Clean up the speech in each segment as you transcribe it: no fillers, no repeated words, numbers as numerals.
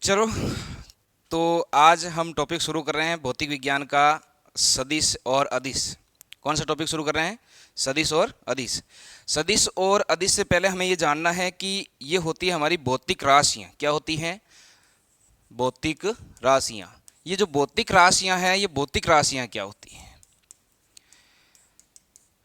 चलो, तो आज हम टॉपिक शुरू कर रहे हैं भौतिक विज्ञान का, सदिश और अदिश। कौन सा टॉपिक शुरू कर रहे हैं? सदिश और अदिश। सदिश और अदिश से पहले हमें ये जानना है कि ये होती है हमारी भौतिक राशियाँ। क्या होती हैं? भौतिक राशियाँ। ये जो भौतिक राशियाँ हैं, ये भौतिक राशियाँ क्या होती हैं?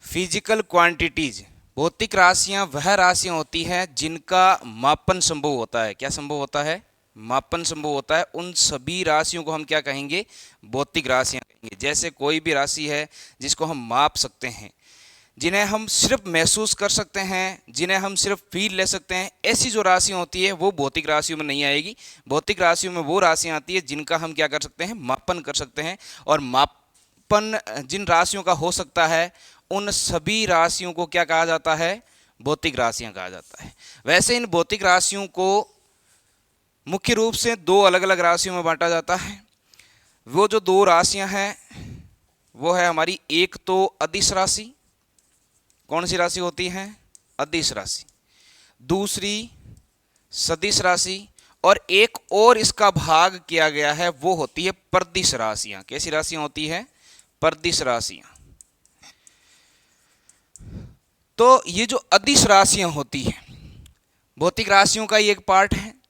Physical quantities. भौतिक राशियाँ वह राशियाँ होती हैं जिनका मापन संभव होता है। क्या संभव होता है? मापन संभव होता है। उन सभी राशियों को हम क्या कहेंगे? भौतिक राशियाँ कहेंगे। जैसे कोई भी राशि है जिसको हम माप सकते हैं, जिन्हें हम सिर्फ महसूस कर सकते हैं, जिन्हें हम सिर्फ फील ले सकते हैं, ऐसी जो राशियाँ होती है वो भौतिक राशियों में नहीं आएगी। भौतिक राशियों में वो राशियाँ आती है जिनका हम क्या कर सकते हैं? मापन कर सकते हैं। और मापन जिन राशियों का हो सकता है, उन सभी राशियों को क्या कहा जाता है? भौतिक राशियाँ कहा जाता है। वैसे इन भौतिक राशियों को मुख्य रूप से दो अलग अलग राशियों में बांटा जाता है। वो जो दो राशियां हैं वो है हमारी, एक तो अदिश राशि। कौन सी राशि होती है? अदिश राशि। दूसरी सदिश राशि। और एक और इसका भाग किया गया है, वो होती है परदिश राशियां। कैसी राशियां होती है? परदिश राशियां। तो ये जो अदिश राशियां होती हैं, भौतिक राशियों का ही एक पार्ट है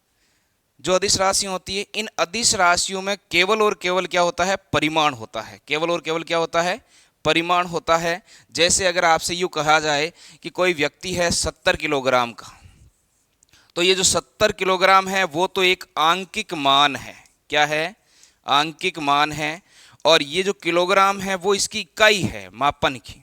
जो अदिश राशियां होती है। इन अदिश राशियों में केवल और केवल क्या होता है? परिमाण होता है। केवल और केवल क्या होता है? परिमाण होता है। जैसे अगर आपसे यूँ कहा जाए कि कोई व्यक्ति है 70 किलोग्राम का, तो ये जो 70 किलोग्राम है वो तो एक आंकिक मान है। क्या है? आंकिक मान है। और ये जो किलोग्राम है वो इसकी इकाई है मापन की।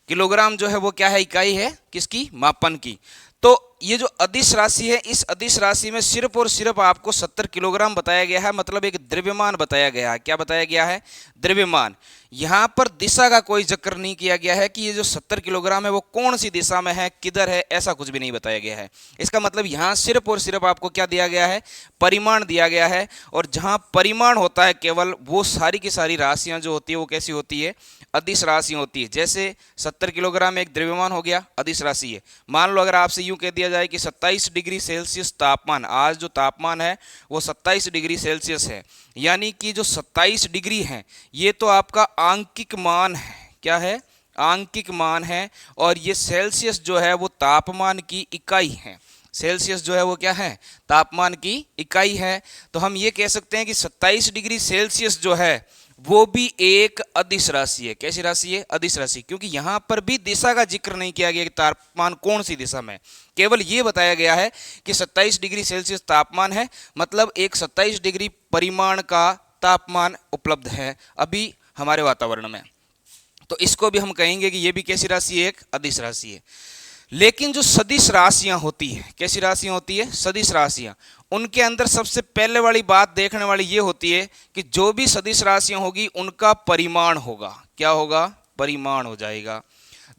किलोग्राम जो है वो क्या है? इकाई है किसकी? मापन की। तो ये जो अदिश राशि है, इस अदिश राशि में सिर्फ और सिर्फ आपको 70 किलोग्राम बताया गया है, मतलब एक द्रव्यमान बताया गया है। क्या बताया गया है? द्रव्यमान। यहाँ पर दिशा का कोई जिक्र नहीं किया गया है कि ये जो 70 किलोग्राम है वो कौन सी दिशा में है, किधर है, ऐसा कुछ भी नहीं बताया गया है। इसका मतलब यहाँ सिर्फ और सिर्फ आपको क्या दिया गया है? परिमाण दिया गया है। और जहाँ परिमाण होता है केवल, वो सारी की सारी राशियाँ जो होती है वो कैसी होती है? अदिश राशि होती है। जैसे 70 किलोग्राम एक द्रव्यमान हो गया, अदिश राशि है। मान लो अगर आपसे यूं कह दिया जाए कि 27 डिग्री सेल्सियस तापमान, आज जो तापमान है वो 27 डिग्री सेल्सियस है, यानी कि जो 27 डिग्री है ये तो आपका आंकिक मान है। क्या है? आंकिक मान है। और ये सेल्सियस जो है वो तापमान की इकाई है। सेल्सियस जो है वो क्या है? तापमान की इकाई है। तो हम ये कह सकते हैं कि 27 डिग्री सेल्सियस जो है वो भी एक अदिश राशि है। कैसी राशि है? अदिश राशि। क्योंकि यहां पर भी दिशा का जिक्र नहीं किया गया कि तापमान कौन सी दिशा में, केवल ये बताया गया है कि 27 डिग्री सेल्सियस तापमान है, मतलब एक 27 डिग्री परिमाण का तापमान उपलब्ध है अभी हमारे वातावरण में। तो इसको भी हम कहेंगे कि ये भी कैसी राशि है? एक अदिश राशि है। लेकिन जो सदिश राशियां होती है, कैसी राशियां होती है? सदिश राशियां। उनके अंदर सबसे पहले वाली बात देखने वाली ये होती है कि जो भी सदिश राशियां होगी उनका परिमाण होगा। क्या होगा? परिमाण हो जाएगा।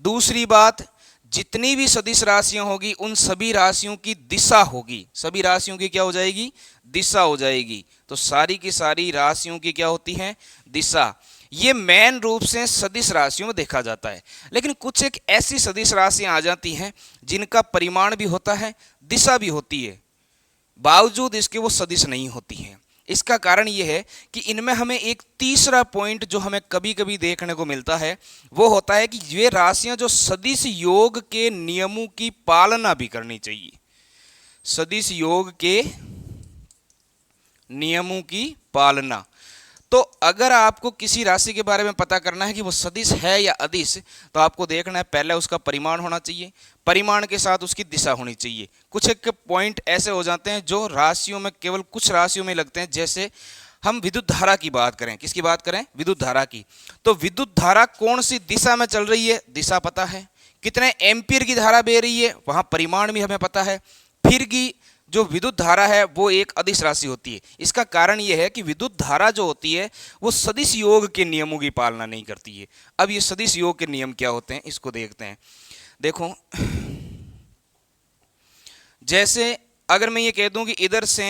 दूसरी बात, जितनी भी सदिश राशियां होगी उन सभी राशियों की दिशा होगी। सभी राशियों की क्या हो जाएगी? दिशा हो जाएगी। तो सारी की सारी राशियों की क्या होती है? दिशा। ये मेन रूप से सदिश राशियों में देखा जाता है। लेकिन कुछ एक ऐसी सदिश राशियां आ जाती हैं जिनका परिमाण भी होता है, दिशा भी होती है, बावजूद इसके वो सदिश नहीं होती हैं। इसका कारण ये है कि इनमें हमें एक तीसरा पॉइंट जो हमें कभी कभी देखने को मिलता है वो होता है कि ये राशियां जो सदिश योग के नियमों की पालना भी करनी चाहिए। सदिश योग के नियमों की पालना। तो अगर आपको किसी राशि के बारे में पता करना है कि वो सदिश है या अदिश, तो आपको देखना है पहले उसका परिमाण होना चाहिए, परिमाण के साथ उसकी दिशा होनी चाहिए। कुछ एक पॉइंट ऐसे हो जाते हैं जो राशियों में, केवल कुछ राशियों में लगते हैं। जैसे हम विद्युत धारा की बात करें, किसकी बात करें? विद्युत धारा की। तो विद्युत धारा कौन सी दिशा में चल रही है, दिशा पता है। कितने एम्पियर की धारा बह रही है, वहां परिमाण भी हमें पता है। फिर की जो विद्युत धारा है वो एक अदिश राशि होती है। इसका कारण यह है कि विद्युत धारा जो होती है वो सदिश योग के नियमों की पालना नहीं करती है। अब ये सदिश योग के नियम क्या होते हैं इसको देखते हैं। देखो, जैसे अगर मैं ये कह दूं कि इधर से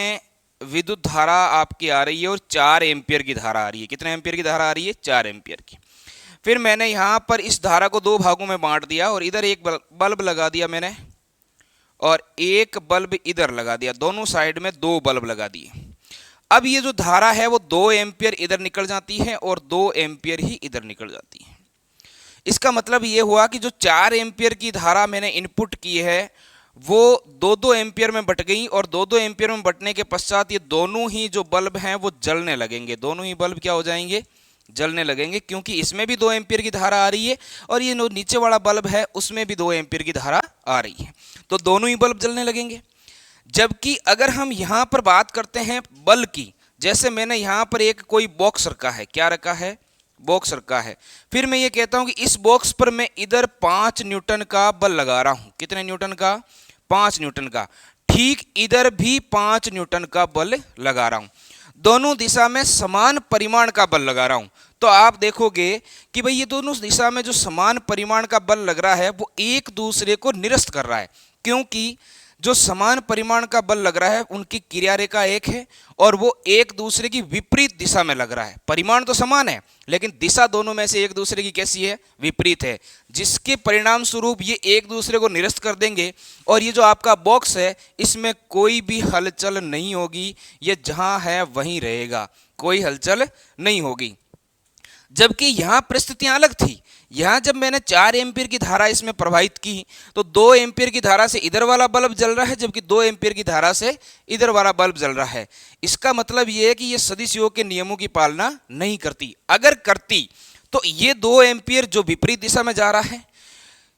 विद्युत धारा आपकी आ रही है और 4 एम्पियर की धारा आ रही है। कितने एम्पियर की धारा आ रही है? 4 एम्पियर की। फिर मैंने यहाँ पर इस धारा को 2 भागों में बांट दिया और इधर एक बल्ब लगा दिया मैंने, और एक बल्ब इधर लगा दिया। दोनों साइड में 2 बल्ब लगा दिए। अब ये जो धारा है वो 2 एम्पियर इधर निकल जाती है और 2 एम्पियर ही इधर निकल जाती है। इसका मतलब ये हुआ कि जो 4 एम्पियर की धारा मैंने इनपुट की है वो 2-2 एम्पियर में बट गई, और 2-2 एम्पियर में बटने के पश्चात ये दोनों ही जो बल्ब हैं वो जलने लगेंगे। दोनों ही बल्ब क्या हो जाएंगे? जलने लगेंगे, क्योंकि इसमें भी 2 एम्पियर की धारा आ रही है और ये जो नीचे वाला बल्ब है उसमें भी 2 एम्पियर की धारा आ रही है, तो दोनों ही बल्ब जलने लगेंगे। जबकि अगर हम यहाँ पर बात करते हैं बल्ब की, जैसे मैंने यहाँ पर एक कोई बॉक्स रखा है, क्या रखा है? बॉक्स रखा है। फिर मैं ये कहता हूं कि इस बॉक्स पर मैं इधर 5 न्यूटन का बल लगा रहा हूं। कितने न्यूटन का? 5 न्यूटन का। ठीक इधर भी 5 न्यूटन का बल लगा रहा हूं, दोनों दिशा में समान परिमाण का बल लगा रहा हूं। तो आप देखोगे कि भाई ये दोनों दिशा में जो समान परिमाण का बल लग रहा है वो एक दूसरे को निरस्त कर रहा है, क्योंकि जो समान परिमाण का बल लग रहा है उनकी क्रिया रेखा एक है और वो एक दूसरे की विपरीत दिशा में लग रहा है। परिमाण तो समान है लेकिन दिशा दोनों में से एक दूसरे की कैसी है? विपरीत है, जिसके परिणाम स्वरूप ये एक दूसरे को निरस्त कर देंगे। और ये जो आपका बॉक्स है इसमें कोई भी हलचल नहीं होगी, ये जहां है वहीं रहेगा, कोई हलचल नहीं होगी। जबकि यहाँ परिस्थितियां अलग थी। यहाँ जब मैंने 4 एम्पीयर की धारा इसमें प्रवाहित की तो 2 एम्पीयर की धारा से इधर वाला बल्ब जल रहा है, जबकि 2 एम्पीयर की धारा से इधर वाला बल्ब जल रहा है। इसका मतलब ये है कि ये सदिश योग के नियमों की पालना नहीं करती। अगर करती तो ये 2 एम्पीयर जो विपरीत दिशा में जा रहा है,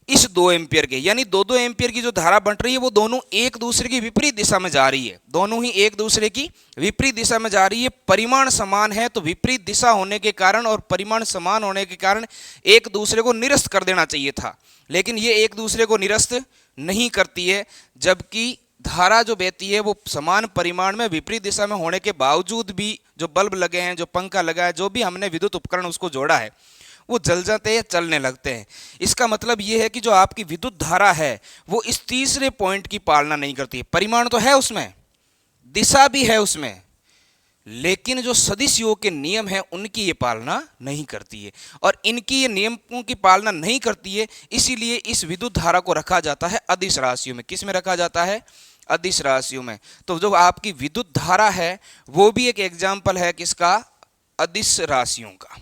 इस 2 एम्पीयर के यानी 2-2 एम्पीयर की जो धारा बन रही है वो दोनों एक दूसरे की विपरीत दिशा में जा रही है। दोनों ही एक दूसरे की विपरीत दिशा में जा रही है। परिमाण समान है तो विपरीत दिशा होने के कारण और परिमाण समान होने के कारण एक दूसरे को निरस्त कर देना चाहिए था, लेकिन ये एक दूसरे को निरस्त नहीं करती है। जबकि धारा जो बहती है वो समान परिमाण में विपरीत दिशा में होने के बावजूद भी जो बल्ब लगे हैं, जो पंखा लगा है, जो भी हमने विद्युत उपकरण उसको जोड़ा है, वो जल जाते हैं, चलने लगते हैं। इसका मतलब ये है कि जो आपकी विद्युत धारा है वो इस तीसरे पॉइंट की पालना नहीं करती है। परिमाण तो है उसमें, दिशा भी है उसमें, लेकिन जो सदिश योग के नियम हैं उनकी ये पालना नहीं करती है। और इनकी ये नियमों की पालना नहीं करती है, इसीलिए इस विद्युत धारा को रखा जाता है अदिश राशियों में। किस में रखा जाता है? अदिश राशियों में। तो जो आपकी विद्युत धारा है वो भी एक एग्जाम्पल है किसका? अदिश राशियों का।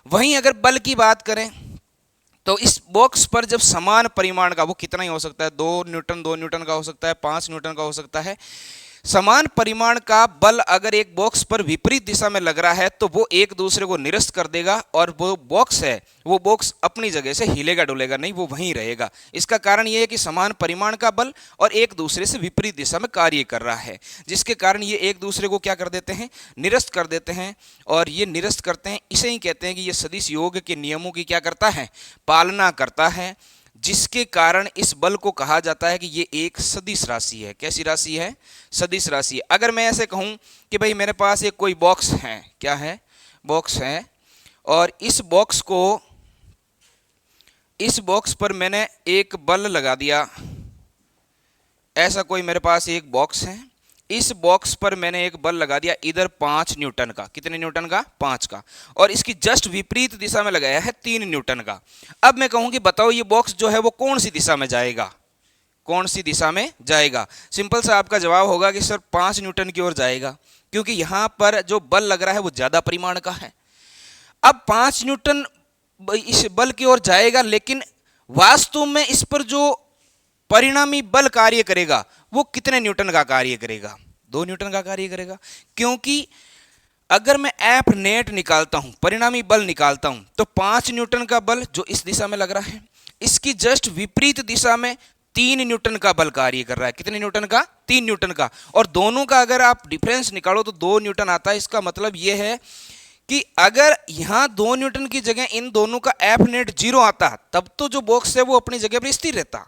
वहीं अगर बल की बात करें तो इस बॉक्स पर जब समान परिमाण का, वो कितना ही हो सकता है, 2 न्यूटन का हो सकता है, 5 न्यूटन का हो सकता है, समान परिमाण का बल अगर एक बॉक्स पर विपरीत दिशा में लग रहा है तो वो एक दूसरे को निरस्त कर देगा और वो बॉक्स है वो बॉक्स अपनी जगह से हिलेगा डुलेगा नहीं, वो वहीं रहेगा। इसका कारण ये है कि समान परिमाण का बल और एक दूसरे से विपरीत दिशा में कार्य कर रहा है, जिसके कारण ये एक दूसरे को क्या कर देते हैं? निरस्त कर देते हैं। और ये निरस्त करते हैं, इसे ही कहते हैं कि ये सदिश योग के नियमों की क्या करता है? पालना करता है, जिसके कारण इस बल को कहा जाता है कि ये एक सदिश राशि है। कैसी राशि है? सदिश राशि है। अगर मैं ऐसे कहूं कि भाई मेरे पास एक कोई बॉक्स है, क्या है? बॉक्स है, और इस बॉक्स पर मैंने एक बल लगा दिया। ऐसा कोई मेरे पास एक बॉक्स है, इस बॉक्स पर मैंने एक बल लगा दिया इधर 5 न्यूटन का। कितने न्यूटन का? 5 का। और इसकी जस्ट विपरीत दिशा में लगाया है 3 न्यूटन का। अब मैं कहूं कि बताओ ये बॉक्स जो है वो कौन सी दिशा में जाएगा? कौन सी दिशा में जाएगा? सिंपल सा आपका जवाब होगा कि सर 5 न्यूटन की ओर जाएगा, क्योंकि यहां पर जो बल लग रहा है वो ज्यादा परिमाण का है। अब 5 न्यूटन इस बल की ओर जाएगा, लेकिन वास्तव में इस पर जो परिणामी बल कार्य करेगा वो कितने न्यूटन का कार्य करेगा? 2 न्यूटन का कार्य करेगा। क्योंकि अगर मैं एफ नेट निकालता हूं, परिणामी बल निकालता हूं, तो 5 न्यूटन का बल जो इस दिशा में लग रहा है, इसकी जस्ट विपरीत दिशा में 3 न्यूटन का बल कार्य कर रहा है। कितने न्यूटन का? 3 न्यूटन का। और दोनों का अगर आप डिफरेंस निकालो तो 2 न्यूटन आता है। इसका मतलब यह है कि अगर यहां 2 न्यूटन की जगह इन दोनों का एफ नेट 0 आता, तब तो जो बॉक्स है वो अपनी जगह पर स्थिर रहता,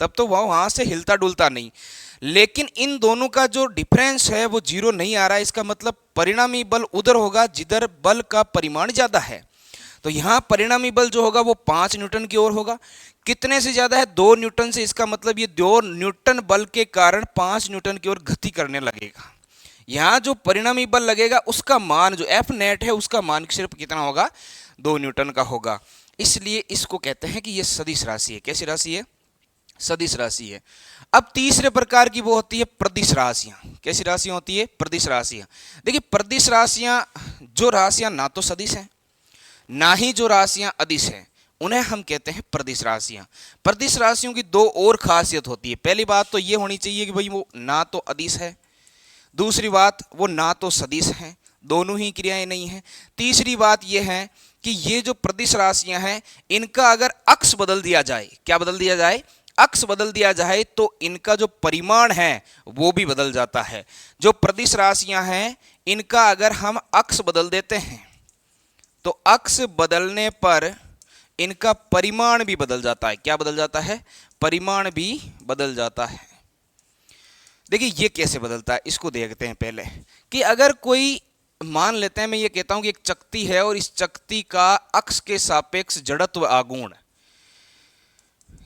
तब तो वह वहां से हिलता डुलता नहीं। लेकिन इन दोनों का जो डिफरेंस है वो 0 नहीं आ रहा है। इसका मतलब परिणामी बल उधर होगा जिधर बल का परिमाण ज्यादा है। तो यहां परिणामी बल जो होगा वो 5 न्यूटन की ओर होगा। कितने से ज्यादा है? 2 न्यूटन से। इसका मतलब ये 2 न्यूटन बल के कारण 5 न्यूटन की ओर गति करने लगेगा। यहां जो परिणामी बल लगेगा उसका मान, जो एफ नेट है, उसका मान सिर्फ कितना होगा? 2 न्यूटन का होगा। इसलिए इसको कहते हैं कि यह सदिश राशि है। कैसी राशि है? सदिश राशि है। अब तीसरे प्रकार की वो होती है प्रदिश राशियां। कैसी राशियां होती है? प्रदिश राशियां। देखिए प्रदिश राशियां, जो राशियां ना तो सदिश हैं ना ही जो राशियां अदिश हैं, उन्हें हम कहते हैं प्रदिश राशियां। प्रदिश राशियों की दो और खासियत होती है। पहली बात तो ये होनी चाहिए कि भाई वो ना तो अदिश है, दूसरी बात वो ना तो सदिश हैं, दोनों ही क्रियाएं नहीं हैं। तीसरी बात यह है कि ये जो प्रदिश राशियां हैं, इनका अगर अक्ष बदल दिया जाए, क्या बदल दिया जाए? अक्ष बदल दिया जाए तो इनका जो परिमाण है वो भी बदल जाता है। जो प्रदिश राशियां हैं, इनका अगर हम अक्ष बदल देते हैं तो अक्ष बदलने पर इनका परिमाण भी बदल जाता है। क्या बदल जाता है? परिमाण भी बदल जाता है। देखिए ये कैसे बदलता है, इसको देखते हैं पहले। कि अगर कोई, मान लेते हैं मैं ये कहता हूं कि एक चकती है और इस चकती का अक्ष के सापेक्ष जड़त्व आघूर्ण,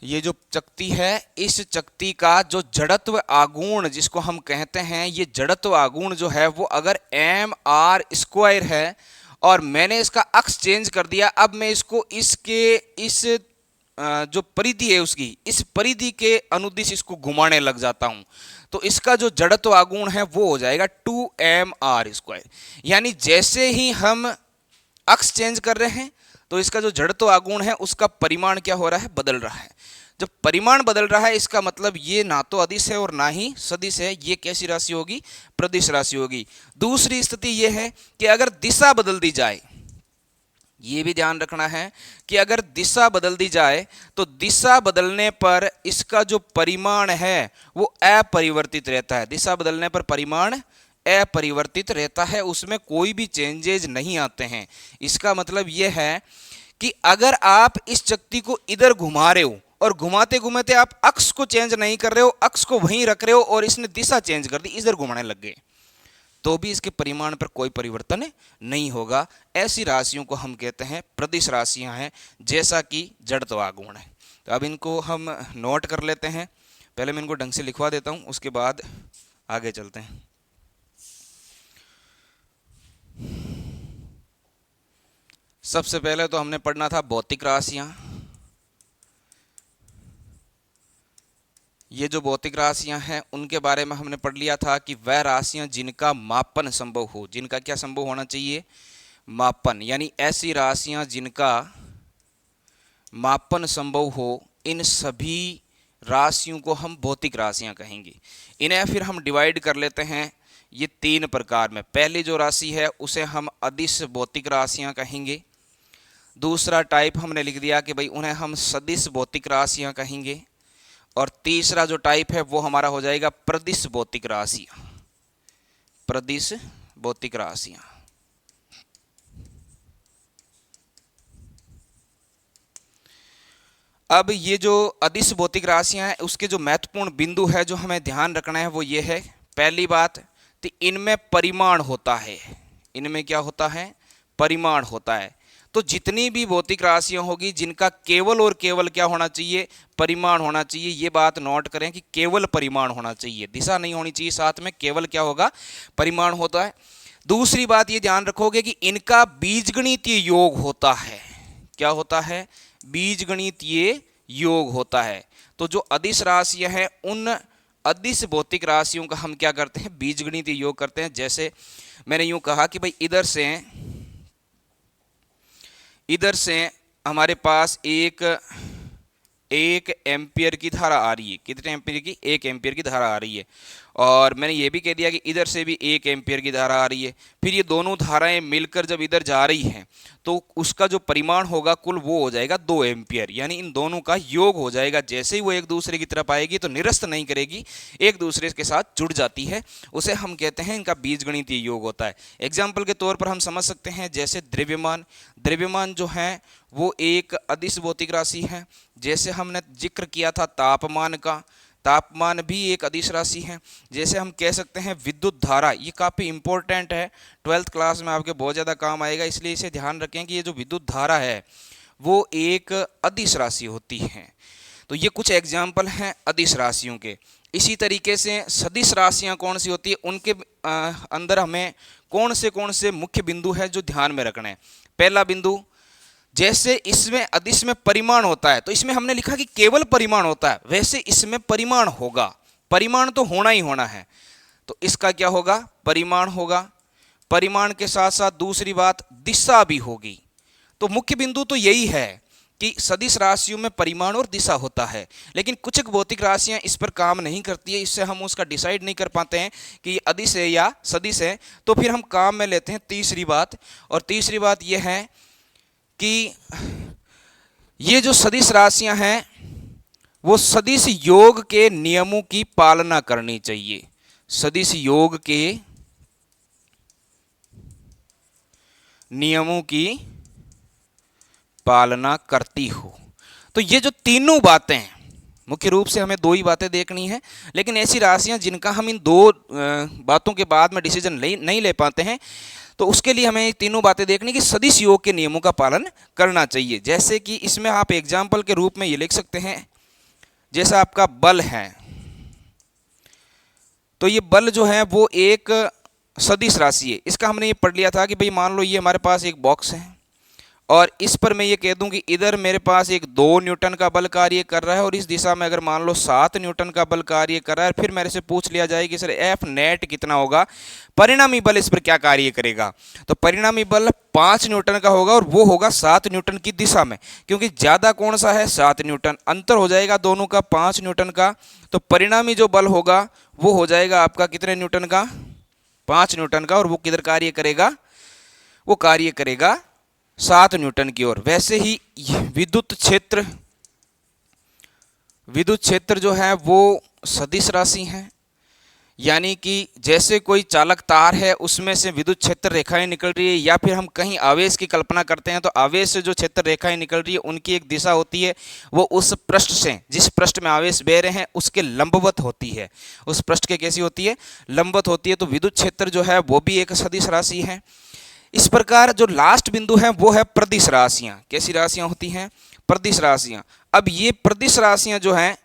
ये जो चकती है, इस चकती का जो जड़त्व आघूर्ण जिसको हम कहते हैं, ये जड़त्व आघूर्ण जो है वो अगर mr² है और मैंने इसका अक्ष चेंज कर दिया, अब मैं इसको इसके इस जो परिधि है उसकी, इस परिधि के अनुदिश इसको घुमाने लग जाता हूं, तो इसका जो जड़त्व आघूर्ण है वो हो जाएगा 2mr²। यानी जैसे ही हम अक्ष चेंज कर रहे हैं तो इसका जो जड़त्व आघूर्ण है उसका परिमाण क्या हो रहा है? बदल रहा है। जब परिमाण बदल रहा है, इसका मतलब ये ना तो अदिश है और ना ही सदिश है। ये कैसी राशि होगी? प्रदिश राशि होगी। दूसरी स्थिति ये है कि अगर दिशा बदल दी जाए, ये भी ध्यान रखना है कि अगर दिशा बदल दी जाए तो दिशा बदलने पर इसका जो परिमाण है वो अपरिवर्तित रहता है। दिशा बदलने पर परिमाण अपरिवर्तित रहता है, उसमें कोई भी चेंजेज नहीं आते हैं। इसका मतलब यह है कि अगर आप इस चकती को इधर घुमा रहे हो और घुमाते घुमाते आप अक्ष को चेंज नहीं कर रहे हो, अक्ष को वहीं रख रहे हो और इसने दिशा चेंज कर दी, इधर घुमाने लग गए, तो भी इसके परिमाण पर कोई परिवर्तन नहीं होगा। ऐसी राशियों को हम कहते हैं प्रदिश राशियां हैं, जैसा कि जड़त्व आघूर्ण है। तो अब इनको हम नोट कर लेते हैं। पहले मैं इनको ढंग से लिखवा देता हूं, उसके बाद आगे चलते हैं। सबसे पहले तो हमने पढ़ना था भौतिक राशियां। ये जो भौतिक राशियां हैं उनके बारे में हमने पढ़ लिया था कि वह राशियां जिनका मापन संभव हो। जिनका क्या संभव होना चाहिए? मापन। यानी ऐसी राशियां जिनका मापन संभव हो, इन सभी राशियों को हम भौतिक राशियां कहेंगे। इन्हें फिर हम डिवाइड कर लेते हैं ये तीन प्रकार में। पहली जो राशि है उसे हम अदिश भौतिक राशियां कहेंगे। दूसरा टाइप हमने लिख दिया कि भाई उन्हें हम सदिश भौतिक राशियां कहेंगे। और तीसरा जो टाइप है वो हमारा हो जाएगा प्रदिश भौतिक राशियां। प्रदिश भौतिक राशियां। अब ये जो अदिश भौतिक राशियां हैं उसके जो महत्वपूर्ण बिंदु है जो हमें ध्यान रखना है वो ये है, पहली बात तो इनमें परिमाण होता है। इनमें क्या होता है? परिमाण होता है। तो जितनी भी भौतिक राशियां होगी जिनका केवल और केवल क्या होना चाहिए? परिमाण होना चाहिए। ये बात नोट करें कि केवल परिमाण होना चाहिए, दिशा नहीं होनी चाहिए, साथ में केवल क्या होगा? परिमाण होता है। दूसरी बात ये ध्यान रखोगे कि इनका बीजगणितीय योग होता है। क्या होता है? बीजगणितीय योग होता है। तो जो अदिश राशियां हैं उन अदिश भौतिक राशियों का हम क्या करते हैं? बीजगणितीय योग करते हैं। जैसे मैंने यूं कहा कि भाई इधर से हमारे पास एक एम्पियर की धारा आ रही है। कितने एम्पियर की? 1 एम्पियर की धारा आ रही है। और मैंने ये भी कह दिया कि इधर से भी 1 एम्पियर की धारा आ रही है। फिर ये दोनों धाराएं मिलकर जब इधर जा रही हैं तो उसका जो परिमाण होगा कुल वो हो जाएगा 2 एम्पियर। यानी इन दोनों का योग हो जाएगा। जैसे ही वो एक दूसरे की तरफ आएगी तो निरस्त नहीं करेगी, एक दूसरे के साथ जुड़ जाती है। उसे हम कहते हैं इनका बीजगणितीय योग होता है। एग्जाम्पल के तौर पर हम समझ सकते हैं जैसे द्रव्यमान। द्रव्यमान जो है वो एक अदिश भौतिक राशि है। जैसे हमने जिक्र किया था तापमान का, तापमान भी एक अदिश राशि है। जैसे हम कह सकते हैं विद्युत धारा, ये काफ़ी इंपॉर्टेंट है, 12th क्लास में आपके बहुत ज़्यादा काम आएगा, इसलिए इसे ध्यान रखें कि ये जो विद्युत धारा है वो एक अदिश राशि होती है। तो ये कुछ एग्जाम्पल हैं अदिश राशियों के। इसी तरीके से सदिश राशियाँ कौन सी होती है, उनके अंदर हमें कौन से मुख्य बिंदु है जो ध्यान में रखना है। पहला बिंदु, जैसे इसमें अदिश में परिमाण होता है, तो इसमें हमने लिखा कि केवल परिमाण होता है, वैसे इसमें परिमाण होगा, परिमाण तो होना ही होना है। तो इसका क्या होगा, परिमाण होगा। परिमाण के साथ साथ दूसरी बात दिशा भी होगी। तो मुख्य बिंदु तो यही है कि सदिश राशियों में परिमाण और दिशा होता है, लेकिन कुछ भौतिक राशियां इस पर काम नहीं करती है, इससे हम उसका डिसाइड नहीं कर पाते हैं कि ये अदिश है या सदिश है। तो फिर हम काम में लेते हैं तीसरी बात, और तीसरी बात यह है कि ये जो सदिश राशियां हैं वो सदिश योग के नियमों की पालना करनी चाहिए, सदिश योग के नियमों की पालना करती हो। तो ये जो तीनों बातें हैं, मुख्य रूप से हमें दो ही बातें देखनी है, लेकिन ऐसी राशियां जिनका हम इन दो बातों के बाद में डिसीजन नहीं ले पाते हैं, तो उसके लिए हमें तीनों बातें देखनी कि सदिश योग के नियमों का पालन करना चाहिए। जैसे कि इसमें आप एग्जाम्पल के रूप में ये लिख सकते हैं, जैसा आपका बल है, तो ये बल जो है वो एक सदिश राशि है। इसका हमने ये पढ़ लिया था कि भाई मान लो ये हमारे पास एक बॉक्स है और इस पर मैं ये कह दूं कि इधर मेरे पास एक 2 न्यूटन का बल कार्य कर रहा है और इस दिशा में अगर मान लो 7 न्यूटन का बल कार्य कर रहा है, फिर मेरे से पूछ लिया जाए कि सर एफ नेट कितना होगा, परिणामी बल इस पर क्या कार्य करेगा। तो परिणामी बल 5 न्यूटन का होगा और वो होगा 7 न्यूटन की दिशा में, क्योंकि ज़्यादा कौन सा है, 7 न्यूटन, अंतर हो जाएगा दोनों का 5 न्यूटन का। तो परिणामी जो बल होगा वो हो जाएगा आपका कितने न्यूटन का, 5 न्यूटन का, और वो किधर कार्य करेगा, वो कार्य करेगा 7 न्यूटन की ओर। वैसे ही विद्युत क्षेत्र जो है वो सदिश राशि है, यानी कि जैसे कोई चालक तार है उसमें से विद्युत क्षेत्र रेखाएं निकल रही है, या फिर हम कहीं आवेश की कल्पना करते हैं तो आवेश से जो क्षेत्र रेखाएं निकल रही है उनकी एक दिशा होती है, वो उस पृष्ठ से, जिस पृष्ठ में आवेश बह रहे हैं उसके लंबवत होती है, उस पृष्ठ के कैसी होती है, लंबवत होती है। तो विद्युत क्षेत्र जो है वो भी एक सदिश राशि है। इस प्रकार जो लास्ट बिंदु है वो है प्रदिश राशियां। कैसी राशियां होती हैं, प्रदिश राशियां। अब ये प्रदिश राशियां जो हैं,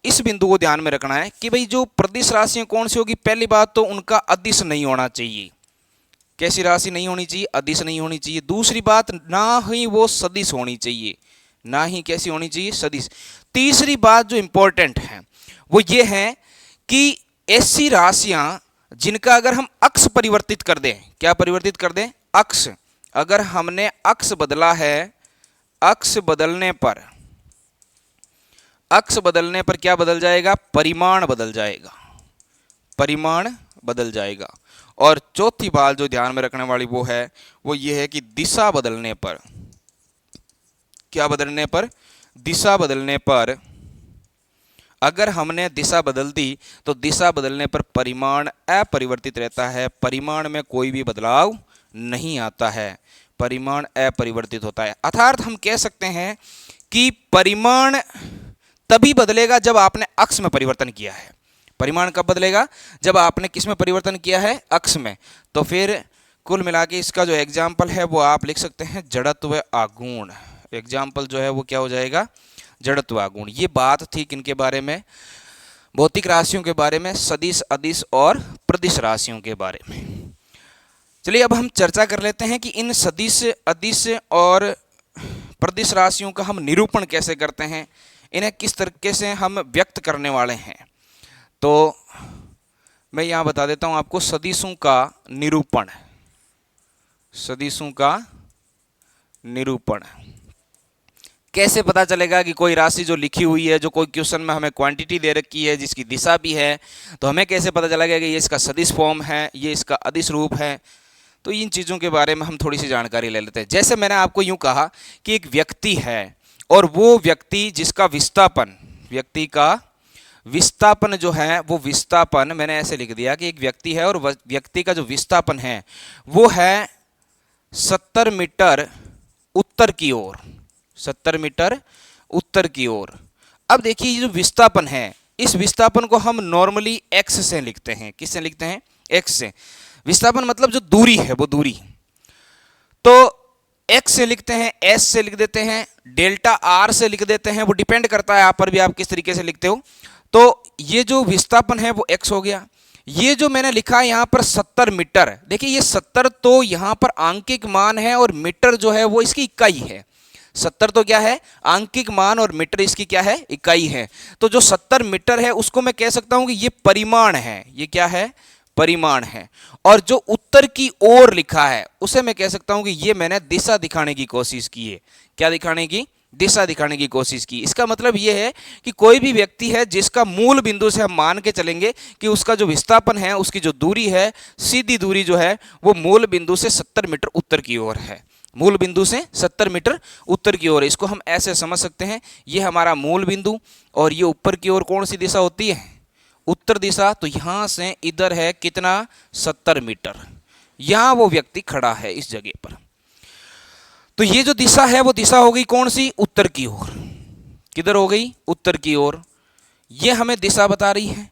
इस बिंदु को ध्यान में रखना है कि भाई जो प्रदिश राशियां कौन सी होगी, पहली बात तो उनका अदिश नहीं होना चाहिए। कैसी राशि नहीं होनी चाहिए, अदिश नहीं होनी चाहिए। दूसरी बात, ना ही वो सदिश होनी चाहिए, ना ही कैसी होनी चाहिए, सदिश। तीसरी बात जो इंपॉर्टेंट है वो ये है कि ऐसी राशियां जिनका अगर हम अक्ष परिवर्तित कर दें, क्या परिवर्तित कर दें, अक्ष, अगर हमने अक्ष बदला है, अक्ष बदलने पर क्या बदल जाएगा, परिमाण बदल जाएगा, परिमाण बदल जाएगा। और चौथी बात जो ध्यान में रखने वाली वो ये है कि दिशा बदलने पर, क्या बदलने पर, दिशा बदलने पर, अगर हमने दिशा बदल दी तो दिशा बदलने पर परिमाण अपरिवर्तित रहता है, परिमाण में कोई भी बदलाव नहीं आता है, परिमाण अपरिवर्तित होता है। अर्थात हम कह सकते हैं कि परिमाण तभी बदलेगा जब आपने अक्ष में परिवर्तन किया है। परिमाण कब बदलेगा, जब आपने किस में परिवर्तन किया है, अक्ष में। तो फिर कुल मिला के इसका जो एग्जाम्पल है वो आप लिख सकते हैं जड़त्व आघूर्ण। एग्जाम्पल जो है वो क्या हो जाएगा, जड़त्व आघूर्ण। ये बात थी किनके बारे में, भौतिक राशियों के बारे में, सदिश, अदिश और प्रदिश राशियों के बारे में। चलिए अब हम चर्चा कर लेते हैं कि इन सदिश, अदिश और प्रदिश राशियों का हम निरूपण कैसे करते हैं, इन्हें किस तरीके से हम व्यक्त करने वाले हैं। तो मैं यहाँ बता देता हूँ आपको सदिशों का निरूपण, सदिशों का निरूपण। कैसे पता चलेगा कि कोई राशि जो लिखी हुई है, जो कोई क्वेश्चन में हमें क्वांटिटी दे रखी है जिसकी दिशा भी है, तो हमें कैसे पता चलेगा कि ये इसका सदिश फॉर्म है, ये इसका अदिश रूप है। तो इन चीज़ों के बारे में हम थोड़ी सी जानकारी ले लेते हैं। जैसे मैंने आपको यूँ कहा कि एक व्यक्ति है और वो व्यक्ति जिसका विस्थापन, व्यक्ति का विस्थापन जो है वो विस्थापन, मैंने ऐसे लिख दिया कि एक व्यक्ति है और व्यक्ति का जो विस्थापन है वो है 70 मीटर उत्तर की ओर, 70 मीटर उत्तर की ओर। अब देखिए ये जो विस्थापन है, इस विस्थापन को हम नॉर्मली एक्स से लिखते हैं। किससे लिखते हैं, एक्स से। विस्थापन मतलब जो दूरी है वो दूरी, तो एक्स से लिखते हैं, एस से लिख देते हैं, डेल्टा आर से लिख देते हैं, वो डिपेंड करता है आप पर भी आप किस तरीके से लिखते हो। तो ये जो विस्थापन है वो एक्स हो गया। ये जो मैंने लिखा है यहाँ पर 70 मीटर, देखिए ये 70 तो यहाँ पर आंकिक मान है और मीटर जो है वो इसकी इकाई है। 70 तो क्या है आंकिक मान और मीटर इसकी क्या है इकाई है। तो जो 70 मीटर है उसको मैं कह सकता हूं कि ये परिमाण है, ये क्या है परिमाण है। और जो उत्तर की ओर लिखा है उसे मैं कह सकता हूं कि ये मैंने दिशा दिखाने की कोशिश की है। क्या दिखाने की दिशा दिखाने की कोशिश की। इसका मतलब यह है कि कोई भी व्यक्ति है जिसका मूल बिंदु से हम मान के चलेंगे कि उसका जो विस्थापन है उसकी जो दूरी है सीधी दूरी जो है वो मूल बिंदु से 70 मीटर उत्तर की ओर है, मूल बिंदु से 70 मीटर उत्तर की ओर। इसको हम ऐसे समझ सकते हैं ये हमारा मूल बिंदु और ये ऊपर की ओर कौन सी दिशा होती है उत्तर दिशा। तो यहां से इधर है कितना 70 मीटर, यहां वो व्यक्ति खड़ा है इस जगह पर। तो ये जो दिशा है वो दिशा हो गई कौन सी उत्तर की ओर, किधर हो गई उत्तर की ओर। ये हमें दिशा बता रही है,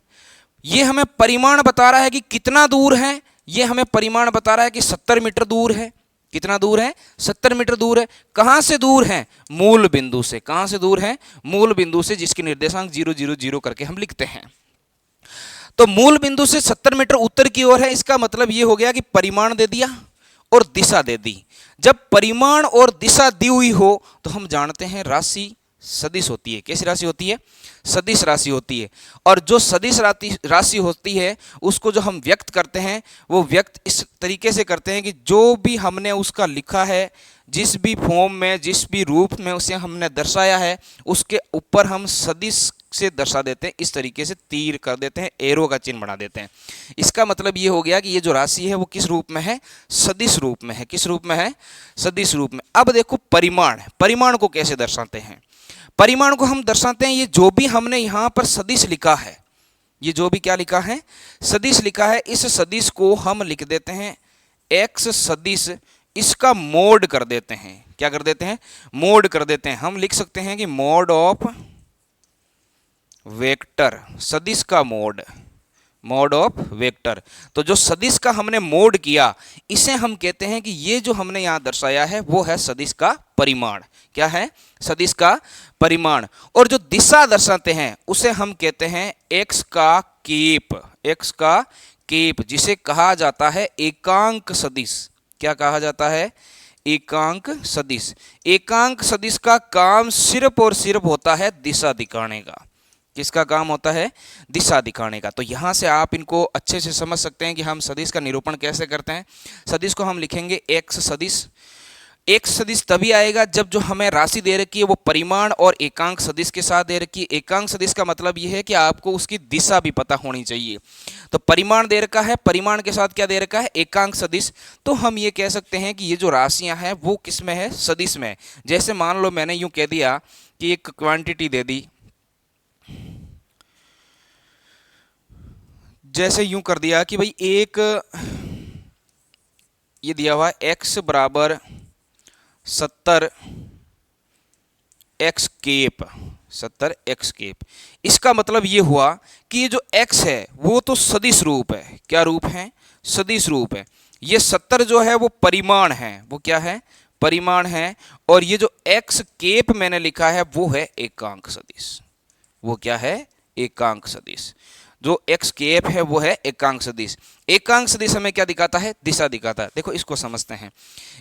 ये हमें परिमाण बता रहा है कि कितना दूर है, ये हमें परिमाण बता रहा है कि 70 मीटर दूर है। कितना दूर है 70 मीटर दूर है। कहां से दूर है मूल बिंदु से, कहां से दूर है मूल बिंदु से जिसके निर्देशांक 0 0 0 करके हम लिखते हैं। तो मूल बिंदु से 70 मीटर उत्तर की ओर है, इसका मतलब ये हो गया कि परिमाण दे दिया और दिशा दे दी। जब परिमाण और दिशा दी हुई हो तो हम जानते हैं राशि सदिश होती है। कैसी राशि होती है सदिश राशि होती है। और जो सदिश राशि होती है उसको जो हम व्यक्त करते हैं वो व्यक्त इस तरीके से करते हैं कि जो भी हमने उसका लिखा है, जिस भी फॉर्म में जिस भी रूप में उसे हमने दर्शाया है उसके ऊपर हम सदिश से दर्शा देते हैं। इस तरीके से तीर कर देते हैं, एरो का चिन्ह बना देते हैं। इसका मतलब ये हो गया कि ये जो राशि है वो किस रूप में है सदिश रूप में है। किस रूप में है सदिश रूप में। अब देखो परिमाण, परिमाण को कैसे दर्शाते हैं। परिमाण को हम दर्शाते हैं ये जो भी हमने यहां पर सदिश लिखा है, ये जो भी क्या लिखा है सदिश लिखा है, इस सदिश को हम लिख देते हैं x सदिश, इसका मोड कर देते हैं। क्या कर देते हैं मोड कर देते हैं। हम लिख सकते हैं कि मोड ऑफ वेक्टर, सदिश का मोड, मोड ऑफ वेक्टर। तो जो सदिश का हमने मोड किया इसे हम कहते हैं कि ये जो हमने यहां दर्शाया है वो है सदिश का परिमाण। क्या है सदिश का परिमाण। और जो दिशा दर्शाते हैं उसे हम कहते हैं x का केप, x का केप, जिसे कहा जाता है एकांक सदिश। क्या कहा जाता है एकांक सदिश। एकांक सदिश का काम सिर्फ और सिर्फ होता है दिशा दिखाने का। किसका काम होता है दिशा दिखाने का। तो यहां से आप इनको अच्छे से समझ सकते हैं कि हम सदिश का निरूपण कैसे करते हैं। सदिश को हम लिखेंगे x सदिश। एक सदिश तभी आएगा जब जो हमें राशि दे रखी है वो परिमाण और एकांक सदिश के साथ दे रखी है। एकांक सदिश का मतलब ये है कि आपको उसकी दिशा भी पता होनी चाहिए। तो परिमाण दे रखा है, परिमाण के साथ क्या दे रखा है एकांक सदिश। तो हम ये कह सकते हैं कि ये जो राशियां हैं वो किस में है सदिश में। जैसे मान लो मैंने यूं कह दिया कि एक क्वांटिटी दे दी, जैसे यूं कर दिया कि भाई एक ये दिया हुआ है x बराबर 70 x केप, 70 x केप। इसका मतलब ये हुआ कि ये जो x है वो तो सदिश रूप है। क्या रूप है सदिश रूप है। ये 70 जो है वो परिमाण है, वो क्या है परिमाण है। और ये जो x केप मैंने लिखा है वो है एकांक सदिश। वो क्या है एकांक सदिश। जो x केप है वो है एकांक सदिश। एकांक सदिश हमें क्या दिखाता है दिशा दिखाता है। देखो इसको समझते हैं।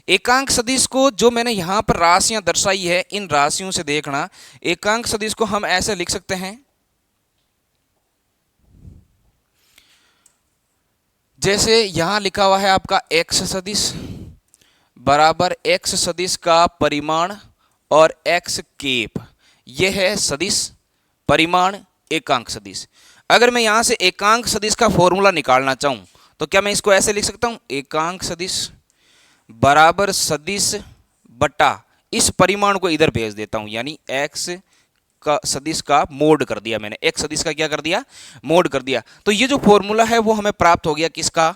एकांक सदिश को जो मैंने यहां पर राशियां दर्शाई है इन राशियों से देखना, एकांक सदिश को हम ऐसे लिख सकते हैं जैसे यहां लिखा हुआ है आपका x सदिश बराबर x सदिश का परिमाण और x केप। यह है सदिश परिमाण एकांक सदिश। अगर मैं यहां से एकांक सदिश का फॉर्मूला निकालना चाहूं तो क्या मैं इसको ऐसे लिख सकता हूं एकांक सदिश बराबर सदिश बटा इस परिमाण को इधर भेज देता हूं, यानी x का सदिश का मोड कर दिया मैंने। x सदिश का क्या कर दिया मोड कर दिया। तो ये जो फॉर्मूला है वो हमें प्राप्त हो गया किसका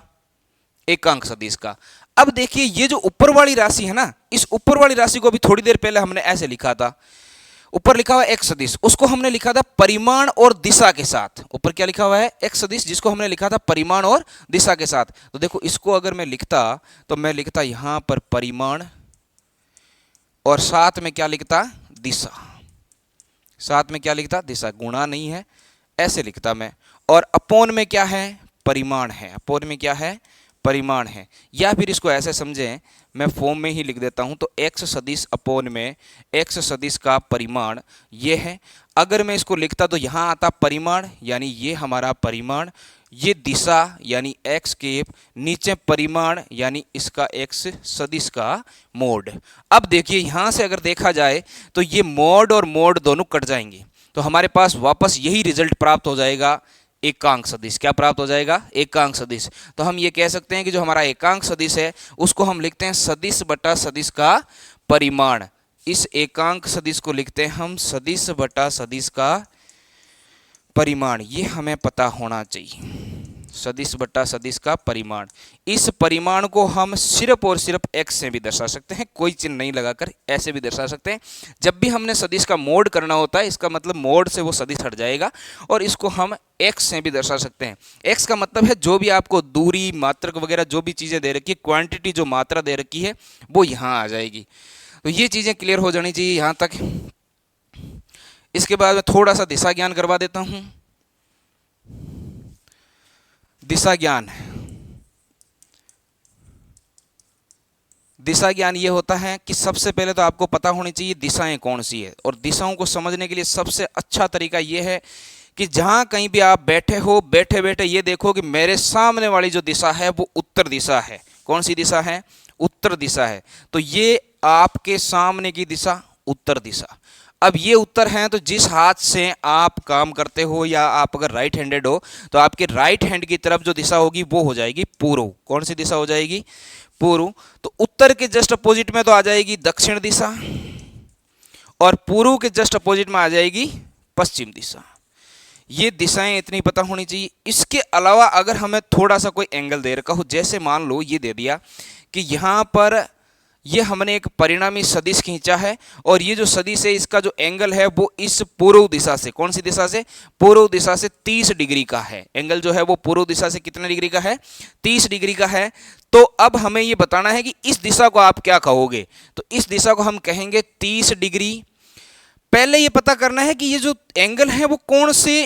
एकांक सदिश का। अब देखिए ये जो ऊपर वाली राशि है ना, इस ऊपर वाली राशि को भी थोड़ी देर पहले हमने ऐसे लिखा था। ऊपर लिखा हुआ x सदिश, उसको हमने लिखा था परिमाण और दिशा के साथ। ऊपर क्या लिखा हुआ है x सदिश, जिसको हमने लिखा था परिमाण और दिशा के साथ। तो देखो इसको अगर मैं लिखता तो मैं लिखता यहां पर परिमाण और साथ में क्या लिखता दिशा। साथ में क्या लिखता दिशा, गुणा नहीं है ऐसे लिखता मैं। और अपोन में क्या है परिमाण है, अपोन में क्या है परिमाण है। या फिर इसको ऐसे समझें, मैं फॉर्म में ही लिख देता हूं, तो x सदिश अपॉन में x सदिश का परिमाण ये है। अगर मैं इसको लिखता तो यहां आता परिमाण, यानी ये हमारा परिमाण, ये दिशा यानी x केप, नीचे परिमाण यानी इसका x सदिश का मोड। अब देखिए यहां से अगर देखा जाए तो ये मोड और मोड दोनों कट जाएंगे, तो हमारे पास वापस यही रिजल्ट प्राप्त हो जाएगा, एकांक सदिश। क्या प्राप्त हो जाएगा? एकांक सदिश। तो हम ये कह सकते हैं कि जो हमारा एकांक सदिश है उसको हम लिखते हैं सदिश बटा सदिश का परिमाण। इस एकांक सदिश को लिखते हैं हम सदिश बटा सदिश का परिमाण। ये हमें पता होना चाहिए, सदिश बटा सदिश का परिमाण। इस परिमाण को हम सिर्फ और सिर्फ x से भी दर्शा सकते हैं, कोई चिन्ह नहीं लगाकर ऐसे भी दर्शा सकते हैं। जब भी हमने सदिश का मोड करना होता है, इसका मतलब मोड से वो सदिश हट जाएगा, और इसको हम x से भी दर्शा सकते हैं। x का मतलब है जो भी आपको दूरी, मात्रक वगैरह जो भी चीज़ें दे रखी है, क्वांटिटी जो मात्रा दे रखी है वो यहाँ आ जाएगी। तो ये चीज़ें क्लियर हो जानी चाहिए यहाँ तक। इसके बाद मैं थोड़ा सा दिशा ज्ञान करवा देता हूँ। दिशा ज्ञान, दिशा ज्ञान ये होता है कि सबसे पहले तो आपको पता होनी चाहिए दिशाएं कौन सी है, और दिशाओं को समझने के लिए सबसे अच्छा तरीका ये है कि जहां कहीं भी आप बैठे हो, बैठे बैठे ये देखो कि मेरे सामने वाली जो दिशा है वो उत्तर दिशा है। कौन सी दिशा है? उत्तर दिशा है। तो ये आपके सामने की दिशा उत्तर दिशा। अब ये उत्तर हैं, तो जिस हाथ से आप काम करते हो, या आप अगर राइट हैंडेड हो तो आपके राइट हैंड की तरफ जो दिशा होगी वो हो जाएगी पूर्व। कौन सी दिशा हो जाएगी? पूर्व। तो उत्तर के जस्ट अपोजिट में तो आ जाएगी दक्षिण दिशा, और पूर्व के जस्ट अपोजिट में आ जाएगी पश्चिम दिशा। ये दिशाएं इतनी पता होनी चाहिए। इसके अलावा अगर हमें थोड़ा सा कोई एंगल दे रखा हो, जैसे मान लो ये दे दिया कि यहाँ पर ये हमने एक परिणामी सदिश खींचा है, और ये जो सदिश है इसका जो एंगल है वो इस पूर्व दिशा से, कौन सी दिशा से? पूर्व दिशा से 30 डिग्री का है। एंगल जो है वो पूर्व दिशा से कितने डिग्री का है? 30 डिग्री का है। तो अब हमें ये बताना है कि इस दिशा को आप क्या कहोगे। तो इस दिशा को हम कहेंगे 30 डिग्री। पहले ये पता करना है कि ये जो एंगल है वो कौन से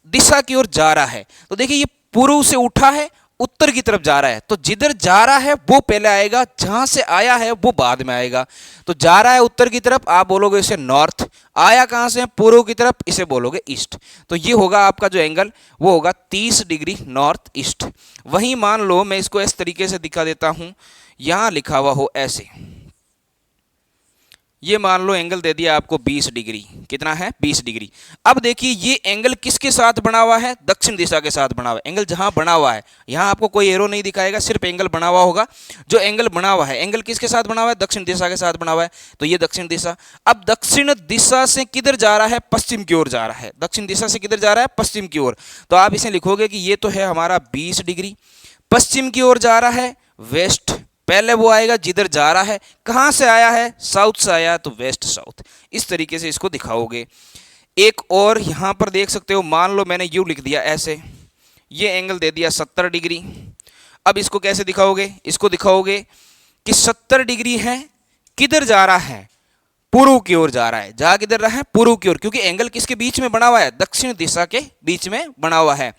दिशा की ओर जा रहा है। तो देखिए ये पूर्व से उठा है, उत्तर की तरफ जा रहा है, तो जिधर जा रहा है वो पहले आएगा, जहां से आया है वो बाद में आएगा। तो जा रहा है उत्तर की तरफ, आप बोलोगे इसे नॉर्थ। आया कहां से? पूर्व की तरफ, इसे बोलोगे ईस्ट। तो ये होगा आपका जो एंगल, वो होगा 30 डिग्री नॉर्थ ईस्ट। वहीं मान लो मैं इसको इस तरीके से दिखा देता हूं, यहां लिखा हुआ हो ऐसे, ये मान लो एंगल दे दिया आपको 20 डिग्री। कितना है? 20 डिग्री। अब देखिए ये एंगल किसके साथ बना हुआ है? दक्षिण दिशा के साथ बना हुआ है। एंगल जहां बना हुआ है, यहां आपको कोई एरो नहीं दिखाएगा, सिर्फ एंगल बना हुआ होगा। जो एंगल बना हुआ है, एंगल किसके साथ बना हुआ है? दक्षिण दिशा के साथ बना हुआ है। तो ये दक्षिण दिशा। अब दक्षिण दिशा से किधर जा रहा है? पश्चिम की ओर जा रहा है। दक्षिण दिशा से किधर जा रहा है? पश्चिम की ओर। तो आप इसे लिखोगे कि ये तो है हमारा 20 डिग्री। पश्चिम की ओर जा रहा है, वेस्ट। पहले वो आएगा जिधर जा रहा है। कहां से आया है? साउथ से आया, तो वेस्ट साउथ। इस तरीके से इसको दिखाओगे। एक और यहां पर देख सकते हो, मान लो मैंने यू लिख दिया ऐसे, ये एंगल दे दिया 70 डिग्री। अब इसको कैसे दिखाओगे? इसको दिखाओगे कि 70 डिग्री है, किधर जा रहा है? पूर्व की ओर जा रहा है। जा किधर रहा है? पूर्व की ओर, क्योंकि एंगल किसके बीच में बना हुआ है? दक्षिण दिशा के बीच में बना हुआ है।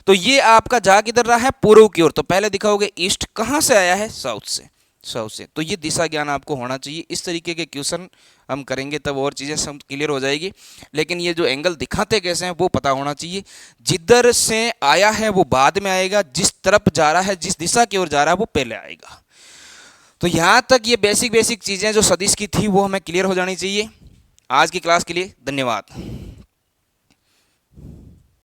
तो ये आपका जा किधर रहा है? पूर्व की ओर। तो पहले दिखाओगे ईस्ट। कहां से आया है? साउथ से। साउथ से। तो ये दिशा ज्ञान आपको होना चाहिए। इस तरीके के क्वेश्चन हम करेंगे तब और चीज़ें सब क्लियर हो जाएगी। लेकिन ये जो एंगल दिखाते कैसे हैं वो पता होना चाहिए। जिधर से आया है वो बाद में आएगा, जिस तरफ जा रहा है, जिस दिशा की ओर जा रहा है वो पहले आएगा। तो यहाँ तक ये बेसिक चीज़ें जो सदिश की थी वो हमें क्लियर हो जानी चाहिए। आज की क्लास के लिए धन्यवाद।